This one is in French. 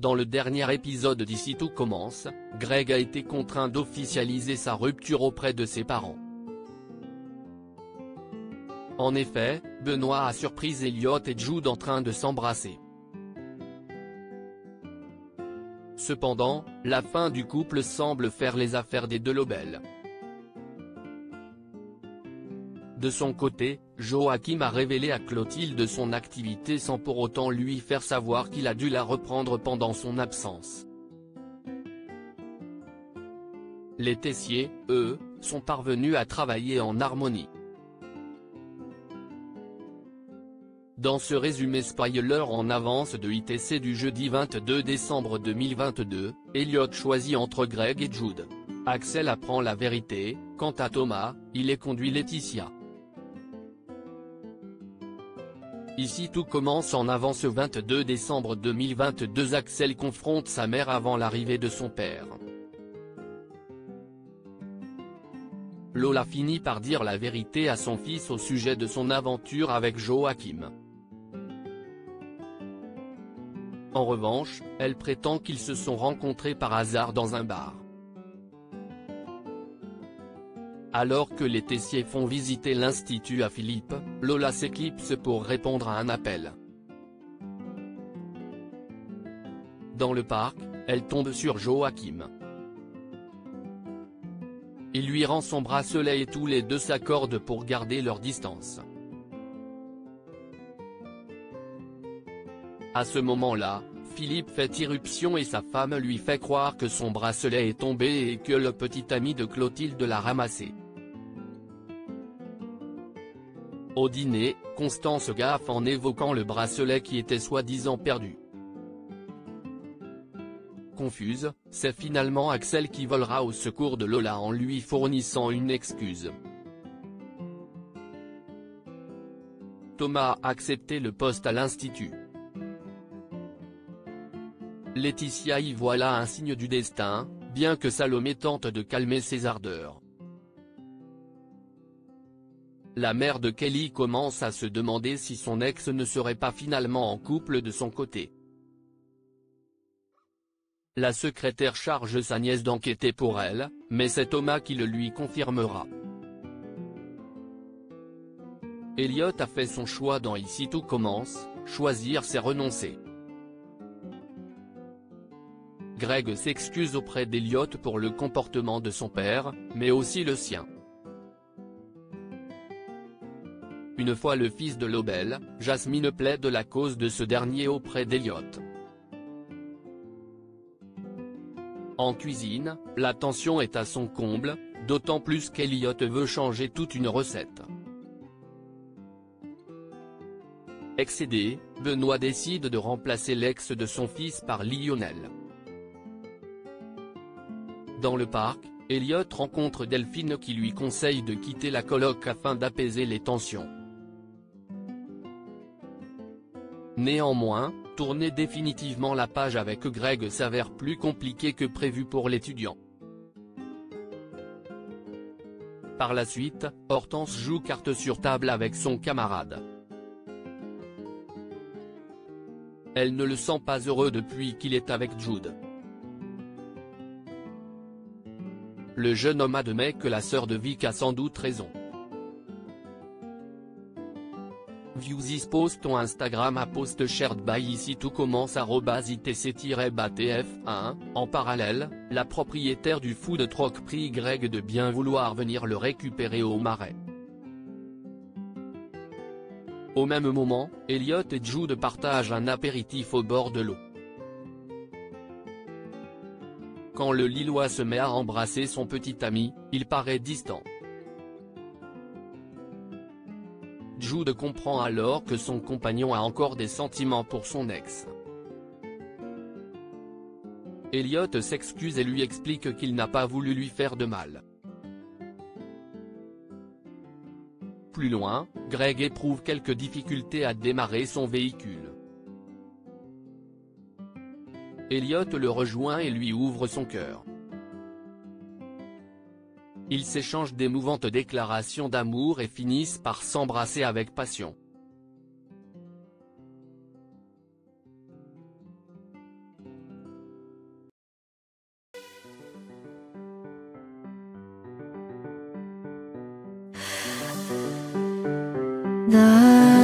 Dans le dernier épisode d'Ici Tout Commence, Greg a été contraint d'officialiser sa rupture auprès de ses parents. En effet, Benoît a surpris Elliot et Jude en train de s'embrasser. Cependant, la fin du couple semble faire les affaires des Delobel. De son côté, Joachim a révélé à Clotilde son activité sans pour autant lui faire savoir qu'il a dû la reprendre pendant son absence. Les Tessier, eux, sont parvenus à travailler en harmonie. Dans ce résumé spoiler en avance de ITC du jeudi 22 décembre 2022, Elliot choisit entre Greg et Jude. Axel apprend la vérité, quant à Thomas, il éconduit Laetitia. Ici Tout Commence en avance 22 décembre 2022. Axel confronte sa mère avant l'arrivée de son père. Lola finit par dire la vérité à son fils au sujet de son aventure avec Joachim. En revanche, elle prétend qu'ils se sont rencontrés par hasard dans un bar. Alors que les Tessier font visiter l'institut à Philippe, Lola s'éclipse pour répondre à un appel. Dans le parc, elle tombe sur Joachim. Il lui rend son bracelet et tous les deux s'accordent pour garder leur distance. À ce moment-là, Philippe fait irruption et sa femme lui fait croire que son bracelet est tombé et que le petit ami de Clotilde l'a ramassé. Au dîner, Constance gaffe en évoquant le bracelet qui était soi-disant perdu. Confuse, c'est finalement Axel qui volera au secours de Lola en lui fournissant une excuse. Thomas a accepté le poste à l'institut. Laetitia y voit là un signe du destin, bien que Salomé tente de calmer ses ardeurs. La mère de Kelly commence à se demander si son ex ne serait pas finalement en couple de son côté. La secrétaire charge sa nièce d'enquêter pour elle, mais c'est Thomas qui le lui confirmera. Elliot a fait son choix dans Ici Tout Commence, choisir c'est renoncer. Greg s'excuse auprès d'Elliot pour le comportement de son père, mais aussi le sien. Une fois le fils de Lobel, Jasmine plaide la cause de ce dernier auprès d'Elliot. En cuisine, la tension est à son comble, d'autant plus qu'Elliot veut changer toute une recette. Excédé, Benoît décide de remplacer l'ex de son fils par Lionel. Dans le parc, Elliot rencontre Delphine qui lui conseille de quitter la coloc afin d'apaiser les tensions. Néanmoins, tourner définitivement la page avec Greg s'avère plus compliqué que prévu pour l'étudiant. Par la suite, Hortense joue carte sur table avec son camarade. Elle ne le sent pas heureux depuis qu'il est avec Jude. Le jeune homme admet que la sœur de Vic a sans doute raison. Viewsis post on Instagram à post shared by Ici Tout Commence @itc-batf1. En parallèle, la propriétaire du food truck prie Greg de bien vouloir venir le récupérer au Marais. Au même moment, Elliot et Jude partagent un apéritif au bord de l'eau. Quand le Lillois se met à embrasser son petit ami, il paraît distant. Jude comprend alors que son compagnon a encore des sentiments pour son ex. Elliot s'excuse et lui explique qu'il n'a pas voulu lui faire de mal. Plus loin, Greg éprouve quelques difficultés à démarrer son véhicule. Elliot le rejoint et lui ouvre son cœur. Ils s'échangent d'émouvantes déclarations d'amour et finissent par s'embrasser avec passion. The